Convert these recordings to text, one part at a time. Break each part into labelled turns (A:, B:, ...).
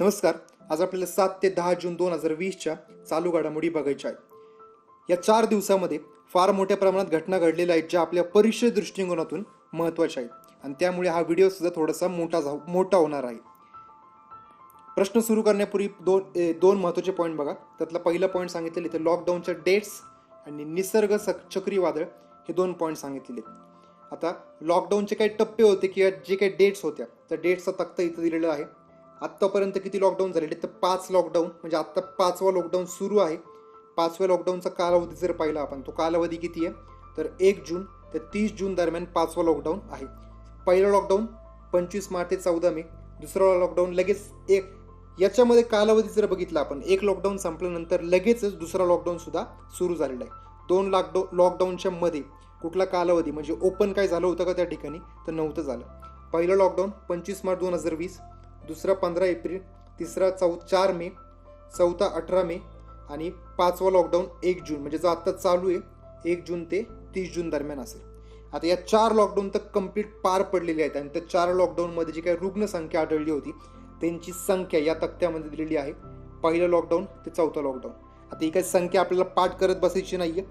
A: नमस्कार. आज आपल्याला 7 ते 10 जून 2020च्या चालू घडामोडी बघायच्या आहेत. या 4 दिवसामध्ये फार मोठ्या प्रमाणात घटना घडलेल्या आहेत ज्या आपल्या परीक्षे दृष्टिकोनातून महत्त्वाच्या आहेत आणि त्यामुळे हा व्हिडिओ सुद्धा थोडासा मोठा होणार आहे. प्रश्न सुरू करण्यापूर्वी दोन महत्त्वाचे पॉईंट बघा. त्यातला पहिला पॉईंट सांगितलेले इथे लॉकडाऊनच्या डेट्स आणि निसर्ग चक्रीवादळ हे 2 पॉईंट सांगितलेले. आता लॉकडाऊनचे काही टप्पे होते किंवा जे काही डेट्स होत्या त्या डेट्सचा तक्ता इथं दिलेला आहे. आत्तापर्यंत किती लॉकडाऊन झालेले तर 5 लॉकडाऊन, म्हणजे आत्ता 5वा लॉकडाऊन सुरू आहे. 5व्या लॉकडाऊनचा कालावधी जर पाहिला आपण, तो कालावधी किती आहे तर 1 जून ते 30 जून दरम्यान 5वा लॉकडाऊन आहे. पहिलं लॉकडाऊन 25 मार्च ते 14 मे, दुसरं लॉकडाऊन लगेच याच्यामध्ये कालावधी जर बघितला आपण, 1 लॉकडाऊन संपल्यानंतर लगेचच दुसरा लॉकडाऊन सुद्धा सुरू झालेला आहे. 2 लॉकडाऊनच्या मध्ये कुठला कालावधी म्हणजे ओपन काय झालं होतं का त्या ठिकाणी तर नव्हतं झालं. पहिलं लॉकडाऊन 25 मार्च 2020, दुसरा 15 एप्रिल, तिसरा 4 मे, चौथा 18 मे आणि 5वा लॉकडाऊन 1 जून, म्हणजे जो आत्ता चालू आहे 1 जून ते 30 जून दरम्यान असेल. आता या 4 लॉकडाऊन तर कंप्लीट पार पडलेले आहेत आणि त्या 4 लॉकडाऊनमध्ये जी काही रुग्णसंख्या आढळली होती त्यांची संख्या या तक्त्यामध्ये दिलेली आहे. पहिलं लॉकडाऊन ते 4थं लॉकडाऊन. आता ही काही संख्या आपल्याला पाठ करत बसायची नाहीये.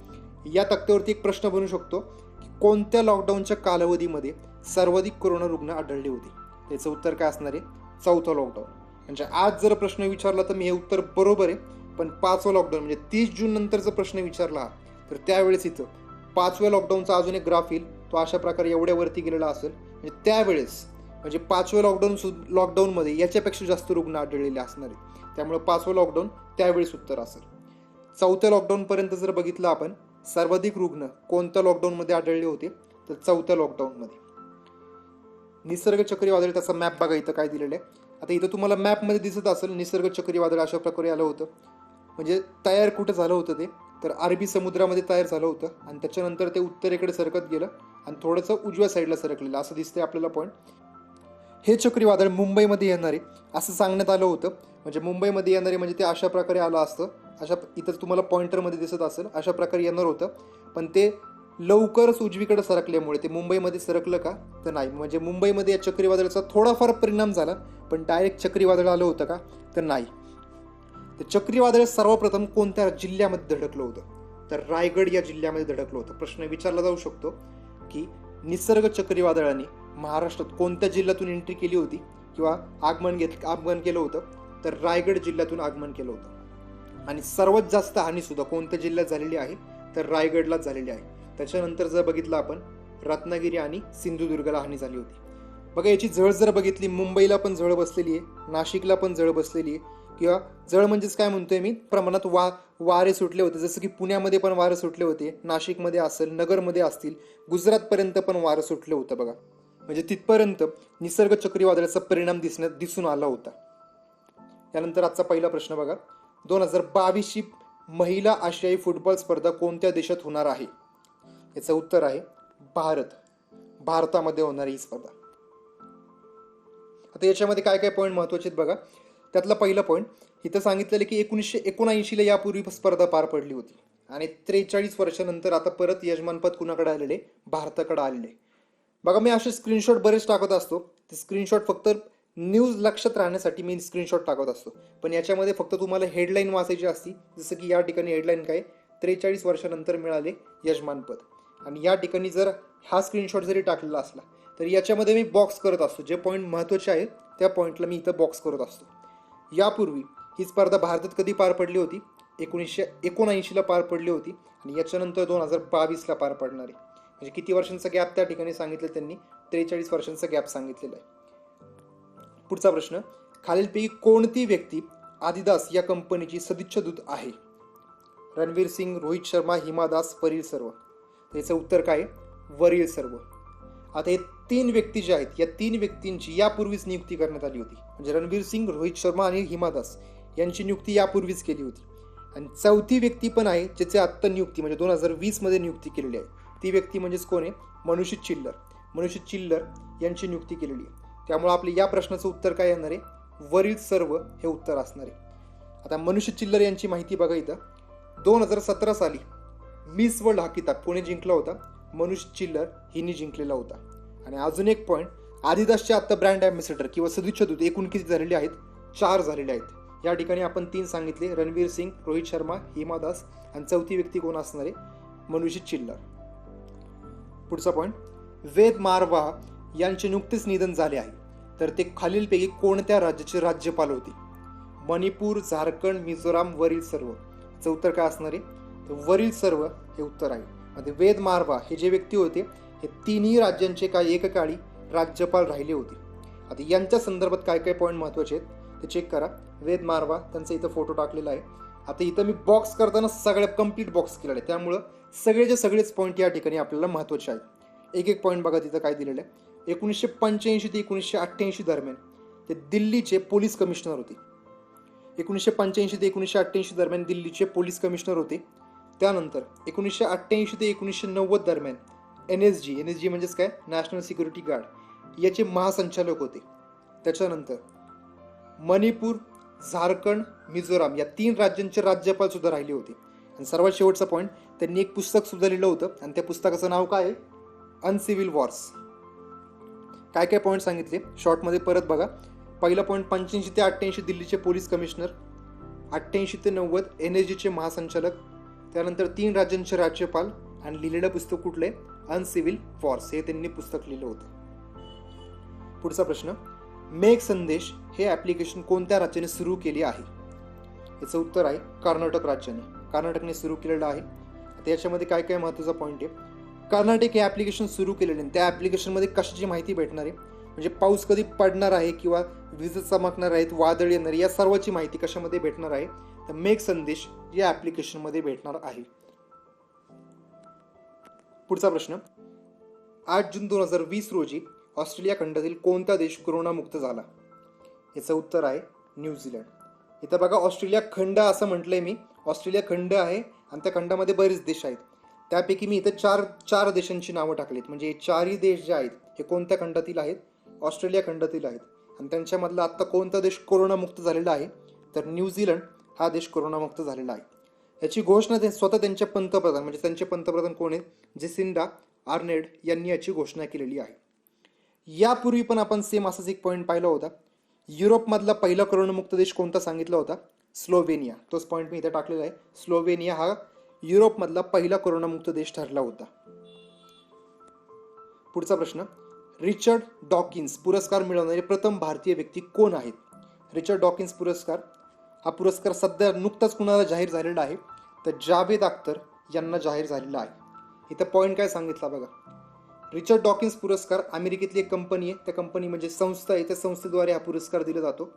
A: या तक्त्यावरती एक प्रश्न बनू शकतो की कोणत्या लॉकडाऊनच्या कालावधीमध्ये सर्वाधिक कोरोना रुग्ण आढळले होते. त्याचं उत्तर काय असणार आहे 4थं लॉकडाऊन. म्हणजे आज जर प्रश्न विचारला तर मी हे उत्तर बरोबर आहे, पण 5वं लॉकडाऊन म्हणजे 30 जून नंतरचा प्रश्न विचारला तर त्यावेळेस इथं 5व्या लॉकडाऊनचा अजून एक ग्राफ येईल, तो अशा प्रकारे एवढ्यावरती गेलेला असेल. म्हणजे त्यावेळेस म्हणजे 5व्या लॉकडाऊनमध्ये याच्यापेक्षा जास्त रुग्ण आढळलेले असणार आहे. त्यामुळे 5वं लॉकडाऊन त्यावेळेस उत्तर असेल. 4थ्या लॉकडाऊनपर्यंत जर बघितलं आपण, सर्वाधिक रुग्ण कोणत्या लॉकडाऊनमध्ये आढळले होते तर 4थ्या लॉकडाऊनमध्ये. निसर्ग चक्रीवादळ त्याचा मॅप बघा इथं काय दिलेलं आहे. आता इथं तुम्हाला मॅपमध्ये दिसत असेल निसर्ग चक्रीवादळ अशा प्रकारे आलं होतं. म्हणजे तयार कुठं झालं होतं ते तर अरबी समुद्रामध्ये तयार झालं होतं आणि त्याच्यानंतर ते उत्तरेकडे सरकत गेलं आणि थोडंसं उजव्या साईडला सरकलेलं असं दिसतंय आपल्याला पॉईंट. हे चक्रीवादळ मुंबईमध्ये येणार आहे असं सांगण्यात आलं होतं. म्हणजे मुंबईमध्ये येणारे म्हणजे ते अशा प्रकारे आलं असतं, अशा इथं तुम्हाला पॉइंटरमध्ये दिसत असेल अशा प्रकारे येणार होतं. पण ते लवकरच उजवीकडे सरकल्यामुळे ते मुंबईमध्ये सरकलं का तर नाही. म्हणजे मुंबईमध्ये या चक्रीवादळाचा थोडाफार परिणाम झाला, पण डायरेक्ट चक्रीवादळ आलं होतं का तर नाही. ते चक्रीवादळ सर्वप्रथम कोणत्या जिल्ह्यामध्ये धडकलं होतं तर रायगड या जिल्ह्यामध्ये धडकलं होतं. प्रश्न विचारला जाऊ शकतो की निसर्ग चक्रीवादळाने महाराष्ट्रात कोणत्या जिल्ह्यातून एंट्री केली होती किंवा आगमन केलं होतं तर रायगड जिल्ह्यातून आगमन केलं होतं. आणि सर्वात जास्त हानी सुद्धा कोणत्या जिल्ह्यात झालेली आहे तर रायगडलाच झालेली आहे. त्याच्यानंतर जर बघितलं आपण रत्नागिरी आणि सिंधुदुर्गला हानी झाली होती. बघा याची झळ जर बघितली, मुंबईला पण झळ बसलेली आहे, नाशिकला पण झळ बसलेली आहे. किंवा झळ म्हणजेच काय म्हणतोय मी, प्रमाणात वारे सुटले होते. जसं की पुण्यामध्ये पण वारे सुटले होते, नाशिकमध्ये असेल, नगरमध्ये असतील, गुजरातपर्यंत पण वारं सुटलं होतं बघा. म्हणजे तिथपर्यंत निसर्ग चक्रीवादळाचा परिणाम दिसून आला होता. त्यानंतर आजचा पहिला प्रश्न बघा. 2022ची महिला आशियाई फुटबॉल स्पर्धा कोणत्या देशात होणार आहे. याचं उत्तर आहे भारतामध्ये होणार ही स्पर्धा. आता याच्यामध्ये काय काय पॉईंट महत्वाचे आहेत बघा. त्यातला पहिला पॉईंट इथं सांगितलेलं की 1979ला यापूर्वी स्पर्धा पार पडली होती आणि 43 वर्षानंतर आता परत यजमानपद कुणाकडे आलेले भारताकडे आलेले. बघा मी असे स्क्रीनशॉट बरेच टाकत असतो. ते स्क्रीनशॉट फक्त न्यूज लक्षात राहण्यासाठी मी स्क्रीनशॉट टाकत असतो, पण याच्यामध्ये फक्त तुम्हाला हेडलाईन वाचायची असती. जसं की या ठिकाणी हेडलाईन काय 43 वर्षानंतर मिळाले यजमानपद. आणि या ठिकाणी जर हा स्क्रीनशॉट जरी टाकलेला असला तर याच्यामध्ये मी बॉक्स करत असतो. जे पॉईंट महत्त्वाचे आहेत त्या पॉईंटला मी इथं बॉक्स करत असतो. यापूर्वी ही स्पर्धा भारतात कधी पार पडली होती 1979ला पार पडली होती आणि याच्यानंतर 2022ला पार पडणार आहे. म्हणजे किती वर्षांचा गॅप त्या ठिकाणी सांगितलं त्यांनी, 43 वर्षांचा गॅप सांगितलेला आहे. पुढचा प्रश्न, खालीलपैकी कोणती व्यक्ती आदिदास या कंपनीची सदिच्छा दूत आहे. रणवीर सिंग, रोहित शर्मा, हिमा दास, वरील सर्व. याचं उत्तर काय वरील सर्व. आता हे 3 व्यक्ती जे आहेत या 3 व्यक्तींची यापूर्वीच नियुक्ती करण्यात आली होती. म्हणजे रणवीर सिंग, रोहित शर्मा आणि हिमा दास यांची नियुक्ती यापूर्वीच केली होती. आणि 4थी व्यक्ती पण आहे ज्याची आत्ता नियुक्ती म्हणजे 2020 मध्ये नियुक्ती केलेली आहे. ती व्यक्ती म्हणजेच कोण आहे मनुषित चिल्लर यांची नियुक्ती केलेली आहे. त्यामुळे आपल्या या प्रश्नाचं उत्तर काय येणार आहे वरील सर्व हे उत्तर असणार आहे. आता मनुषित चिल्लर यांची माहिती बघा इथं. 2017 साली मिस वर्ल्ड हा किताब पुणे जिंकला होता, मनुषित चिल्लर हिने जिंकलेला होता. आणि अजून एक पॉईंट, आदिदासचे आता ब्रँड अँबॅसेडर किंवा सदिच्छा दूत एकूण किती झालेले आहेत 4 झालेले आहेत. या ठिकाणी आपण 3 सांगितले, रणवीर सिंग, रोहित शर्मा, हिमा दास आणि चौथी व्यक्ती कोण असणार आहे, मनुषी चिल्लर. पुढचा पॉईंट, वेद मारवा यांचे नुकतेच निधन झाले आहे, तर ते खालीलपैकी कोणत्या राज्याचे राज्यपाल होते? मणिपूर, झारखंड, मिझोराम, वरील सर्व. याचं उत्तर काय असणार आहे, तर वरील सर्व हे उत्तर आहे. म्हणजे वेद मारवा हे जे व्यक्ती होते हे तिन्ही राज्यांचे काही एकेकाळी राज्यपाल राहिले होते. आता यांच्या संदर्भात काय काय पॉईंट महत्त्वाचे आहेत ते चेक करा. वेद मारवा त्यांचा इथं फोटो टाकलेला आहे. आता इथं मी बॉक्स करताना सगळ्या कंप्लीट बॉक्स केलेला आहे, त्यामुळं सगळेचे सगळेच पॉईंट या ठिकाणी आपल्याला महत्त्वाचे आहेत. एक एक पॉईंट बघा तिथं काय दिलेलं आहे. 1985 ते 1988 दरम्यान ते दिल्लीचे पोलीस कमिशनर होते. 1985 ते 1988 दरम्यान दिल्लीचे पोलीस कमिशनर होते. त्यानंतर 1988 ते 1990 दरम्यान NSG म्हणजेच काय, नॅशनल सिक्युरिटी गार्ड याचे महासंचालक होते. त्याच्यानंतर मणिपूर, झारखंड, मिझोराम या 3 राज्यांचे राज्यपाल सुद्धा राहिले होते. आणि सर्वात शेवटचा पॉईंट, त्यांनी एक पुस्तक सुद्धा लिहिलं होतं आणि त्या पुस्तकाचं नाव काय आहे, अनसिव्हिल वॉर्स. काय काय पॉईंट सांगितले शॉर्टमध्ये परत बघा. पहिला पॉईंट, 85 ते 88 दिल्लीचे पोलीस कमिशनर, 88 ते 90 NSGचे महासंचालक, त्यानंतर 3 राज्यांचे राज्यपाल, आणि लिहिलेलं पुस्तक कुठलं आहे, अनसिव्हिल वॉर्स, हे त्यांनी पुस्तक लिहिलं होतं. पुढचा प्रश्न, मेघ संदेश हे ॲप्लिकेशन कोणत्या राज्याने सुरू केले आहे? याचं उत्तर आहे कर्नाटक राज्याने. कर्नाटकने सुरू केलेलं आहे. आता याच्यामध्ये काय काय महत्त्वाचा पॉईंट आहे, कर्नाटक हे ॲप्लिकेशन सुरू केलेले आहे. त्या ॲप्लिकेशनमध्ये कशाची माहिती भेटणार आहे, म्हणजे पाऊस कधी पडणार आहे किंवा वीज चमकणार आहेत, वादळ येणार, या सर्वाची माहिती कशामध्ये भेटणार आहे, तर मेघ संदेश या ॲप्लिकेशनमध्ये भेटणार आहे. पुढचा प्रश्न, 8 जून 2020 रोजी ऑस्ट्रेलिया खंडातील कोणता देश कोरोनामुक्त झाला? याचं उत्तर आहे न्यूझीलंड. इथं बघा, ऑस्ट्रेलिया खंड असं म्हटलंय मी. ऑस्ट्रेलिया खंड आहे आणि त्या खंडामध्ये बरेच देश आहेत. त्यापैकी मी इथं चार देशांची नावं टाकलीत. म्हणजे 4ही देश जे आहेत हे कोणत्या खंडातील आहेत, ऑस्ट्रेलिया खंडातील आहेत. आणि त्यांच्यामधला आत्ता कोणता देश कोरोनामुक्त झालेला आहे, तर न्यूझीलंड हा देश कोरोनामुक्त झालेला आहे. याची घोषणा स्वतः त्यांचे पंतप्रधान, म्हणजे त्यांचे पंतप्रधान कोण आहेत, जेसिंडा आर्नेड यांनी याची घोषणा केलेली आहे. यापूर्वी पण आपण सेम असाच एक पॉईंट पाहिला होता. युरोपमधला पहिला कोरोनामुक्त देश कोणता सांगितला होता, स्लोवेनिया. तोच पॉईंट मी इथे टाकलेला आहे. स्लोवेनिया हा युरोपमधला पहिला कोरोनामुक्त देश ठरला होता. पुढचा प्रश्न, रिचर्ड डॉकिन्स पुरस्कार मिळवणारे प्रथम भारतीय व्यक्ती कोण आहेत? रिचर्ड डॉकिन्स पुरस्कार हा पुरस्कार सध्या नुकताच कुणाला जाहीर झालेला आहे, तर जावेद अख्तर यांना जाहीर झालेला आहे. इथं पॉईंट काय सांगितला बघा, रिचर्ड डॉकिन्स पुरस्कार अमेरिकेतली एक कंपनी आहे, त्या कंपनी म्हणजे संस्था आहे, त्या संस्थेद्वारे हा पुरस्कार दिला जातो.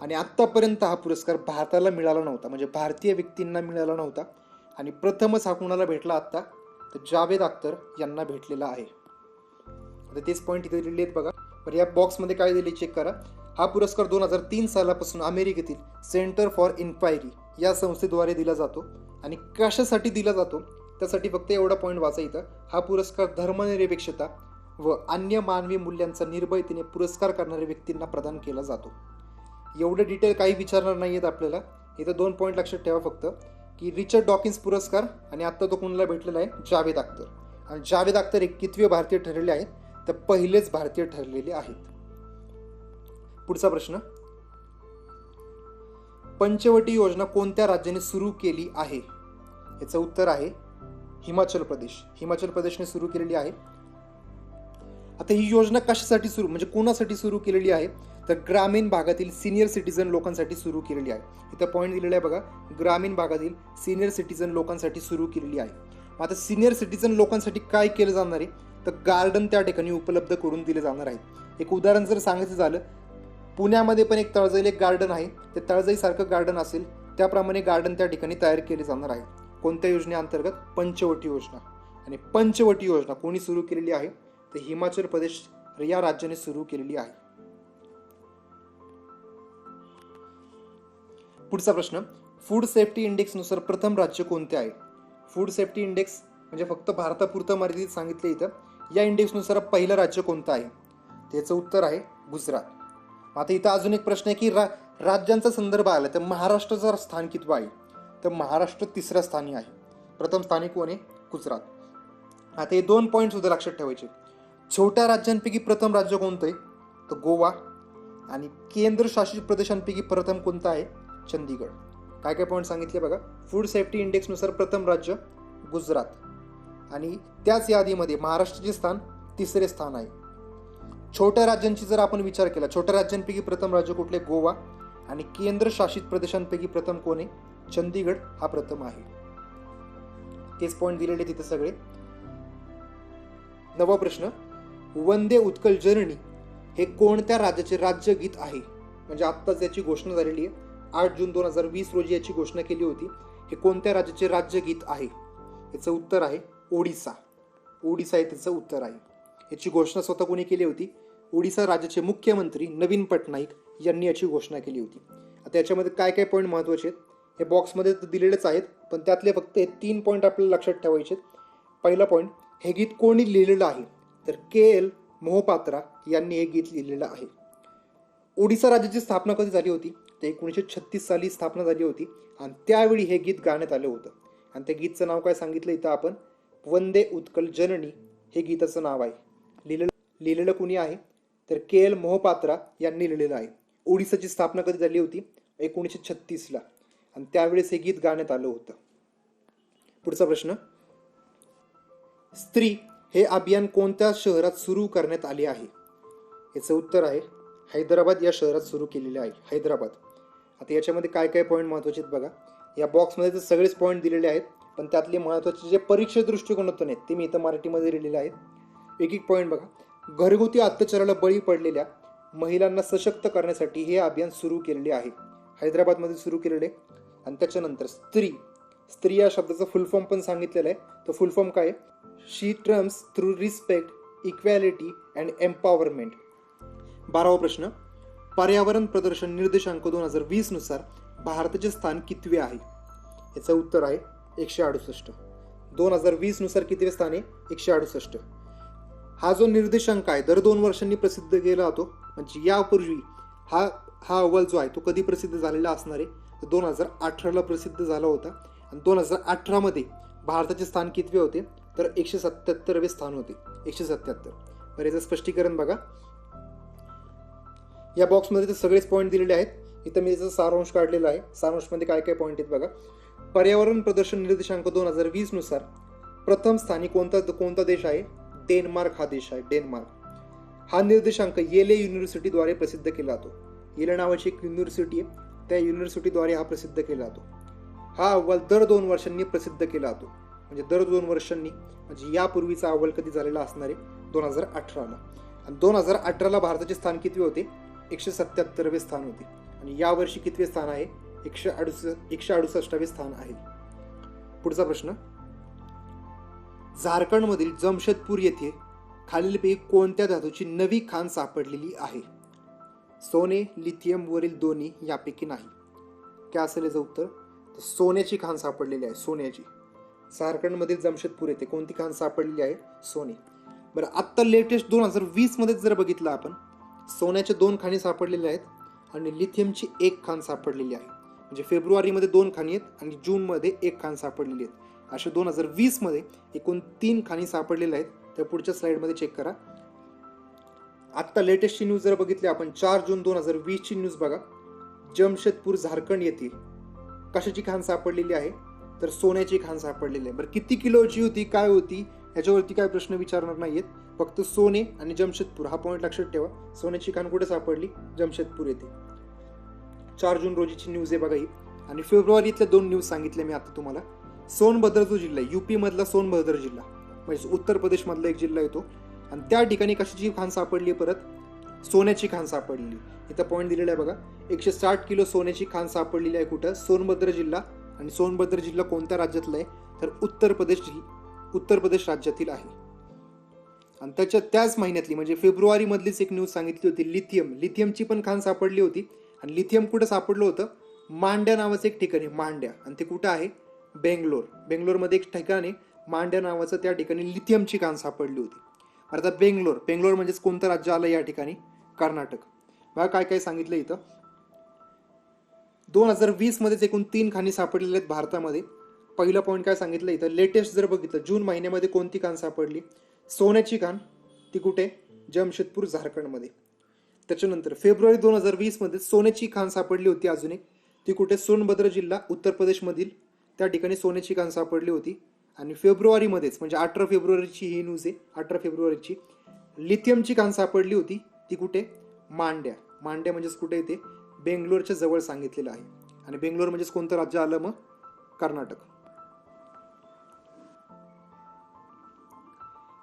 A: आणि आत्तापर्यंत हा पुरस्कार भारताला मिळाला नव्हता, म्हणजे भारतीय व्यक्तींना मिळाला नव्हता. आणि प्रथमच हा कुणाला भेटला आत्ता, तर जावेद अख्तर यांना भेटलेला आहे. आता तेच पॉईंट इथे दिले आहेत बघा. तर या बॉक्समध्ये काय दिले चेक करा. हा पुरस्कार 2003 सालापासून अमेरिकेतील सेंटर फॉर इन्क्वायरी या संस्थेद्वारे दिला जातो. आणि कशासाठी दिला जातो, त्यासाठी फक्त एवढा पॉईंट वाचायचा, हा पुरस्कार धर्मनिरपेक्षता व अन्य मानवी मूल्यांचा निर्भयतेने पुरस्कार करणाऱ्या व्यक्तींना प्रदान केला जातो. एवढं डिटेल काही विचारणार नाही आहेत आपल्याला. इथं 2 पॉईंट लक्षात ठेवा फक्त, की रिचर्ड डॉकिन्स पुरस्कार आणि आत्ता तो कोणाला भेटलेला आहे, जावेद अख्तर. आणि जावेद अख्तर एक कितवे भारतीय ठरलेले आहेत, तर पहिलेच भारतीय ठरलेले आहेत. पुढचा प्रश्न, पंचवटी योजना कोणत्या राज्याने सुरू केली आहे? याचं उत्तर आहे हिमाचल प्रदेश. हिमाचल प्रदेशने सुरू केलेली आहे. आता ही योजना कशासाठी सुरू, म्हणजे कोणासाठी सुरू केलेली आहे, तर ग्रामीण भागातील सिनियर सिटीजन लोकांसाठी सुरू केलेली आहे. इथं पॉईंट दिलेला आहे बघा, ग्रामीण भागातील सिनियर सिटीजन लोकांसाठी सुरू केलेली आहे. आता सिनियर सिटीजन लोकांसाठी काय केलं जाणार आहे, तर गार्डन त्या ठिकाणी उपलब्ध करून दिले जाणार आहेत. एक उदाहरण जर सांगायचं झालं, पुण्यामध्ये पण एक तळजाईल एक गार्डन आहे, ते तळजाईसारखं गार्डन असेल त्याप्रमाणे गार्डन त्या ठिकाणी तयार केले जाणार आहे. कोणत्या योजनेअंतर्गत, पंचवटी योजना. आणि पंचवटी योजना कोणी सुरू केलेली आहे, तर हिमाचल प्रदेश या राज्याने सुरू केलेली आहे. पुढचा प्रश्न, फूड सेफ्टी इंडेक्सनुसार प्रथम राज्य कोणते आहे? फूड सेफ्टी इंडेक्स म्हणजे फक्त भारतापुरतं मर्यादित सांगितलं इथं. या इंडेक्सनुसार पहिलं राज्य कोणतं आहे? त्याचं उत्तर आहे गुजरात. आता इथं अजून एक प्रश्न आहे की राज्यांचा संदर्भ आला तर महाराष्ट्राचं स्थान कितवं आहे? तर महाराष्ट्र 3ऱ्या स्थानी आहे. प्रथम स्थानी कोण आहे? गुजरात. आता हे 2 पॉईंट सुद्धा लक्षात ठेवायचे. छोट्या राज्यांपैकी प्रथम राज्य कोणतं आहे? तर गोवा. आणि केंद्रशासित प्रदेशांपैकी प्रथम कोणता आहे? चंदीगड. काय काय पॉईंट सांगितले बघा. फूड सेफ्टी इंडेक्सनुसार प्रथम राज्य गुजरात आणि त्याच यादीमध्ये महाराष्ट्राचे स्थान 3रे स्थान आहे. छोट्या राज्यांची जर आपण विचार केला, छोट्या राज्यांपैकी प्रथम राज्य कुठले? गोवा. आणि केंद्रशासित प्रदेशांपैकी प्रथम कोण आहे? चंदीगड हा प्रथम आहे. तेच पॉईंट दिलेले तिथे सगळे. 9वा प्रश्न, वंदे उत्कल जननी हे कोणत्या राज्याचे राज्यगीत आहे? म्हणजे आत्ताच याची घोषणा झालेली आहे. 8 जून 2020 रोजी याची घोषणा केली होती. हे कोणत्या राज्याचे राज्यगीत आहे? याचं उत्तर आहे ओडिसा. ओडिसा हे त्याचं उत्तर आहे. याची घोषणा स्वतः कोणी केली होती? ओडिसा राज्याचे मुख्यमंत्री नवीन पटनाईक यांनी याची घोषणा केली होती. आता याच्यामध्ये काय काय पॉईंट महत्त्वाचे आहेत हे बॉक्समध्ये तर दिलेलेच आहेत, पण त्यातले फक्त हे 3 पॉईंट आपल्याला लक्षात ठेवायचे आहेत. पहिला पॉईंट, हे गीत कोणी लिहिलेलं आहे? तर KL मोहपात्रा यांनी हे गीत लिहिलेलं आहे. ओडिसा राज्याची स्थापना कधी झाली होती? तर 1936 साली स्थापना झाली होती आणि त्यावेळी हे गीत गाण्यात आलं होतं. आणि त्या गीतचं नाव काय सांगितलं इथं आपण? वंदे उत्कल जननी हे गीताचं नाव आहे. लिहिलेलं कुणी आहे? तर KL मोहपात्रा यांनी लिहिलेलं आहे. ओडिसाची स्थापना कधी झाली होती? 1936 ला आणि त्यावेळेस हे गीत गाण्यात आलं होतं. पुढचा प्रश्न, स्त्री हे अभियान कोणत्या शहरात सुरू करण्यात आले आहे? याचं उत्तर आहे हैदराबाद या शहरात सुरू केलेले आहे. हैदराबाद. आता याच्यामध्ये काय काय पॉईंट महत्त्वाचे आहेत बघा. या बॉक्समध्ये तर सगळेच पॉईंट दिलेले आहेत, पण त्यातले महत्त्वाचे जे परीक्षा दृष्टिकोनातून आहेत ते मी इथं मराठीमध्ये लिहिलेले आहेत. एक एक पॉईंट बघा. घरगुती अत्याचाराला बळी पडलेल्या महिलांना सशक्त करण्यासाठी हे अभियान सुरू केलेले आहे. हैदराबादमध्ये सुरू केलेले. आणि त्याच्यानंतर स्त्री या शब्दाचा फुल फॉर्म पण सांगितलेला आहे. तो फुल फॉर्म काय आहे? She triumphs through respect, equality and empowerment. 12वा प्रश्न, पर्यावरण प्रदर्शन निर्देशांक 2020 नुसार भारताचे स्थान कितवे आहे? याचं उत्तर आहे 168. 2020 नुसार कितवे स्थान आहे? 168. हा जो निर्देशांक आहे दर 2 वर्षांनी प्रसिद्ध केला जातो. म्हणजे यापूर्वी हा अहवाल जो आहे तो कधी प्रसिद्ध झालेला असणार आहे? तर 2018ला प्रसिद्ध झाला होता. आणि 2018 मध्ये भारताचे स्थान कितवे होते? तर 177वे स्थान होते. 177. बरं, याचं स्पष्टीकरण बघा. या बॉक्समध्ये तर सगळेच पॉईंट दिलेले आहेत. इथं मी याचा सारांश काढलेला आहे. सारांशमध्ये काय काय पॉईंट आहेत बघा. पर्यावरण प्रदर्शन निर्देशांक 2020 नुसार प्रथम स्थानी कोणता देश आहे? डेन्मार्क हा देश आहे. डेन्मार्क. हा निर्देशांक येले युनिव्हर्सिटीद्वारे प्रसिद्ध केला जातो. येले नावाची एक युनिव्हर्सिटी आहे, त्या युनिव्हर्सिटीद्वारे हा प्रसिद्ध केला जातो. हा अहवाल दर 2 वर्षांनी प्रसिद्ध केला जातो. म्हणजे दर 2 वर्षांनी, म्हणजे यापूर्वीचा अहवाल कधी झालेला असणार आहे? 2018ला. आणि 2018ला भारताचे स्थान किती होते? 177वे स्थान होते. आणि यावर्षी कितवे स्थान आहे? 168वे स्थान आहे. पुढचा प्रश्न, झारखंडमधील जमशेदपूर येथे खालीलपैकी कोणत्या धातूची नवी खाण सापडलेली आहे? सोने, लिथियम वरील दोन्ही यापैकी नाही. काय असेल याचं उत्तर? तर सोन्याची खाण सापडलेली आहे. सोन्याची. झारखंडमधील जमशेदपूर येथे कोणती खाण सापडलेली आहे? सोने. बरं, आत्ता लेटेस्ट 2020 मध्ये जर बघितलं आपण, सोन्याच्या 2 खाणी सापडलेल्या आहेत आणि लिथियमची 1 खाण सापडलेली आहे. म्हणजे फेब्रुवारीमध्ये 2 खाणी आहेत आणि जूनमध्ये 1 खाण सापडलेली आहेत. अशा 2020 मध्ये एकूण 3 खाणी सापडलेल्या आहेत. तर पुढच्या स्लाइडमध्ये चेक करा. आत्ता लेटेस्टची न्यूज जर बघितली आपण, 4 जून 2020 ची न्यूज बघा. जमशेदपूर झारखंड येथील कशाची खाण सापडलेली आहे? तर सोन्याची खाण सापडलेली आहे. बरं, किती किलोची होती, काय होती, याच्यावरती काय प्रश्न विचारणार नाहीयेत. फक्त सोने आणि जमशेदपूर हा पॉईंट लक्षात ठेवा. सोन्याची खाण कुठे सापडली? जमशेदपूर येथे. 4 जून रोजीची न्यूज आहे बघा ही. आणि फेब्रुवारीतल्या 2 न्यूज सांगितल्या मी आता तुम्हाला. सोनभद्र जो जिल्हा आहे, UP मधला सोनभद्र जिल्हा, म्हणजे उत्तर प्रदेश मधला एक जिल्हा येतो. आणि त्या ठिकाणी कशाची खाण सापडली? परत सोन्याची खाण सापडलेली. इथं पॉईंट दिलेला आहे बघा. 160 किलो सोन्याची खाण सापडलेली आहे. कुठं? सोनभद्र जिल्हा. आणि सोनभद्र जिल्हा कोणत्या राज्यातला आहे? तर उत्तर प्रदेश राज्यातील आहे. आणि त्याच महिन्यातली म्हणजे फेब्रुवारी मधलीच एक न्यूज सांगितली होती. लिथियमची पण खाण सापडली होती. आणि लिथियम कुठं सापडलं होतं? मांड्या नावाचं एक ठिकाण आहे, मांड्या. आणि ते कुठं आहे? बेंगलोरमध्ये एक ठिकाण आहे मांड्या नावाचं, त्या ठिकाणी लिथियमची खाण सापडली होती. आता बेंगलोर म्हणजेच कोणतं राज्य आलं या ठिकाणी? कर्नाटक. बघा काय काय सांगितलं इथं. 2020 मध्येच एकूण 3 खाणी सापडलेल्या आहेत भारतामध्ये. पहिला पॉईंट काय सांगितलं इथं, लेटेस्ट जर बघितलं जून महिन्यामध्ये कोणती खाण सापडली? सोन्याची खाण. ती कुठे? जमशेदपूर झारखंडमध्ये. त्याच्यानंतर फेब्रुवारी 2020 मध्ये सोन्याची खाण सापडली होती अजून एक. ती कुठे? सोनभद्र जिल्हा उत्तर प्रदेशमधील त्या ठिकाणी सोन्याची खाण सापडली होती. आणि फेब्रुवारीमध्येच म्हणजे 18 फेब्रुवारीची ही न्यूज आहे. 18 फेब्रुवारीची लिथियमची खाण सापडली होती. ती कुठे? मांड्या. मांड्या म्हणजेच कुठे येते? बेंगलोरच्या जवळ सांगितलेलं आहे. आणि बेंगलोर म्हणजेच कोणतं राज्य आलं मग? कर्नाटक.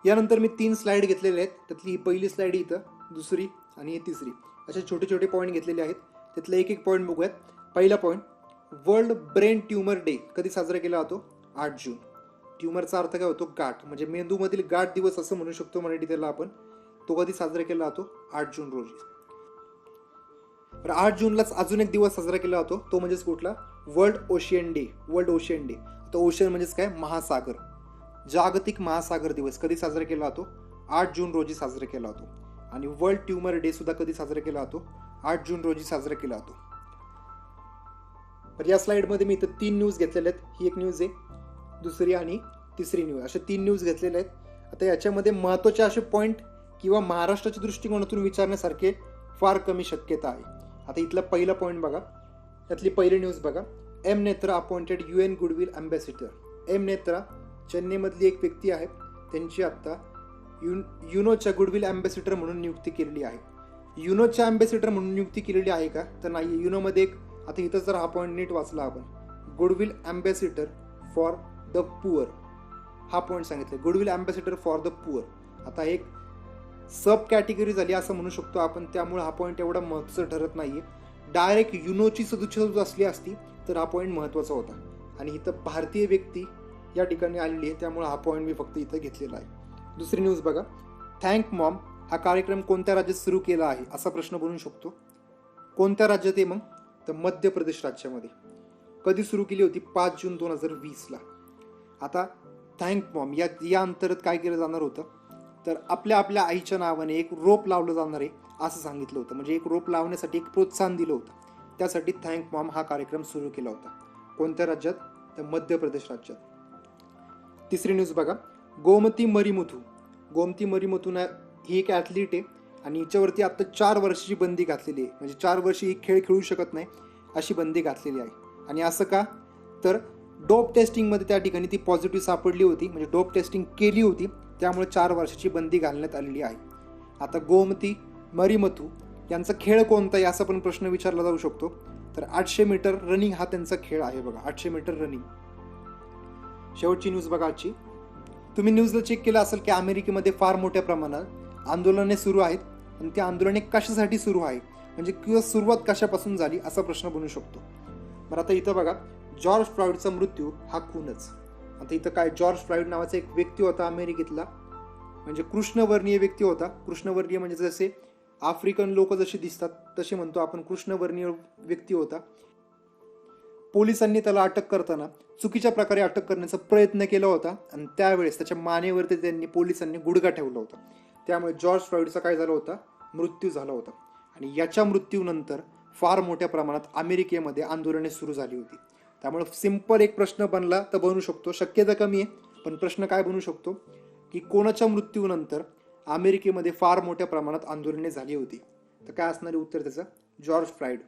A: यानंतर मी 3 स्लाइड घेतलेले आहेत. त्यातली ही पहिली स्लाइड इथं, दुसरी आणि ही तिसरी, असे छोटे छोटे पॉईंट घेतलेले आहेत. त्यातले एक एक पॉईंट बघूयात. पहिला point, world brain tumour day कधी साजरा केला जातो? 8 जून. ट्यूमरचा अर्थ काय होतो? गाठ, म्हणजे मेंदूमधील गाठ दिवस असं म्हणू शकतो मराठी त्याला आपण. तो कधी साजरा केला जातो? 8 जून रोजी. 8 जूनलाच अजून एक दिवस साजरा केला जातो. तो म्हणजेच कुठला? World ocean day. World ocean day. तो ओशियन म्हणजेच काय? महासागर. जागतिक महासागर दिवस कधी साजरा केला जातो? 8 जून रोजी साजरा केला जातो. आणि वर्ल्ड ट्यूमर डे सुद्धा कधी साजरा केला जातो? 8 जून रोजी साजरा केला जातो. तर या स्लाइडमध्ये मी इथं 3 न्यूज घेतलेल्या आहेत. ही एक न्यूज आहे, दुसरी आणि तिसरी न्यूज, अशा 3 न्यूज घेतलेल्या आहेत. आता याच्यामध्ये महत्त्वाचे असे पॉईंट किंवा महाराष्ट्राच्या दृष्टिकोनातून विचारण्यासारखे फार कमी शक्यता आहे. आता इथला पहिला पॉईंट बघा. त्यातली पहिली न्यूज बघा. M Netra appointed UN goodwill ambassador. M Netra चेन्नईमधली एक व्यक्ती आहे. त्यांची आता युनोच्या गुडविल अँबॅसिडर म्हणून नियुक्ती केलेली आहे. युनोच्या अँबॅसिडर म्हणून नियुक्ती केलेली आहे का? तर नाही. युनोमध्ये एक, आता इथं जर हा पॉईंट नीट वाचला आपण, goodwill ambassador for the poor हा पॉईंट सांगितलं. Goodwill ambassador for the poor. आता एक सब कॅटेगरी झाली असं म्हणू शकतो आपण. त्यामुळे हा पॉईंट एवढा महत्त्वाचा ठरत नाहीये. डायरेक्ट युनोची सदस्य असली असती तर हा पॉईंट महत्त्वाचा होता. आणि इथं भारतीय व्यक्ती या ठिकाणी आलेली आहे, त्यामुळे हा पॉईंट मी फक्त इथं घेतलेला आहे. दुसरी न्यूज बघा. थँक मॉम हा कार्यक्रम कोणत्या राज्यात सुरू केला आहे असा प्रश्न बनू शकतो. कोणत्या राज्यात आहे मग? तर मध्य प्रदेश राज्यामध्ये. कधी सुरू केली होती? 5 जून 2020ला. आता थँक मॉम या अंतर्गत काय केलं जाणार होतं? तर आपल्या आईच्या नावाने एक रोप लावलं जाणार आहे असं सांगितलं होतं. म्हणजे एक रोप लावण्यासाठी एक प्रोत्साहन दिलं होतं. त्यासाठी थँक मॉम हा कार्यक्रम सुरू केला होता. कोणत्या राज्यात? तर मध्य प्रदेश राज्यात. तिसरी न्यूज बघा. गोमती मरिमुथू. गोमती मरिमुथू ही एक ॲथलीट आहे आणि हिच्यावरती आता 4 वर्षाची बंदी घातलेली आहे. म्हणजे 4 वर्ष ही खेळ खेळू शकत नाही अशी बंदी घातलेली आहे. आणि असं का? तर डोप टेस्टिंगमध्ये त्या ठिकाणी ती पॉझिटिव्ह सापडली होती. म्हणजे डोप टेस्टिंग केली होती, त्यामुळे 4 वर्षाची बंदी घालण्यात आलेली आहे. आता गोमती मरिमुथू यांचा खेळ कोणता आहे असा पण प्रश्न विचारला जाऊ शकतो. तर 800 मीटर रनिंग हा त्यांचा खेळ आहे बघा. 800 मीटर रनिंग. शेवटची न्यूज बघा आजची. तुम्ही न्यूजला चेक केलं असेल की अमेरिकेमध्ये फार मोठ्या प्रमाणात आंदोलने सुरू आहेत. आणि ती आंदोलने कशासाठी सुरू आहे, म्हणजे किंवा सुरुवात कशापासून झाली असा प्रश्न बनू शकतो. बरं, आता इथं बघा. जॉर्ज फ्लॉइडचा मृत्यू हा खूनच. आता इथं काय? जॉर्ज फ्लॉइड नावाचा एक व्यक्ती होता अमेरिकेतला. म्हणजे कृष्णवर्णीय व्यक्ती होता. कृष्णवर्णीय म्हणजे जसे आफ्रिकन लोक जसे दिसतात तसे म्हणतो आपण, कृष्णवर्णीय व्यक्ती होता. पोलिसांनी त्याला अटक करताना चुकीच्या प्रकारे अटक करण्याचा प्रयत्न केला होता आणि त्यावेळेस त्याच्या मानेवरती पोलिसांनी गुडघा ठेवला होता. त्यामुळे जॉर्ज फ्लॉइडचा काय झाला होता? मृत्यू झाला होता. आणि याच्या मृत्यूनंतर फार मोठ्या प्रमाणात अमेरिकेमध्ये आंदोलने सुरू झाली होती. त्यामुळे सिंपल एक प्रश्न बनला तर बनू शकतो, शक्यता कमी आहे, पण प्रश्न काय बनू शकतो की कोणाच्या मृत्यूनंतर अमेरिकेमध्ये फार मोठ्या प्रमाणात आंदोलने झाली होती. तर काय असणारे उत्तर त्याचं? George Floyd.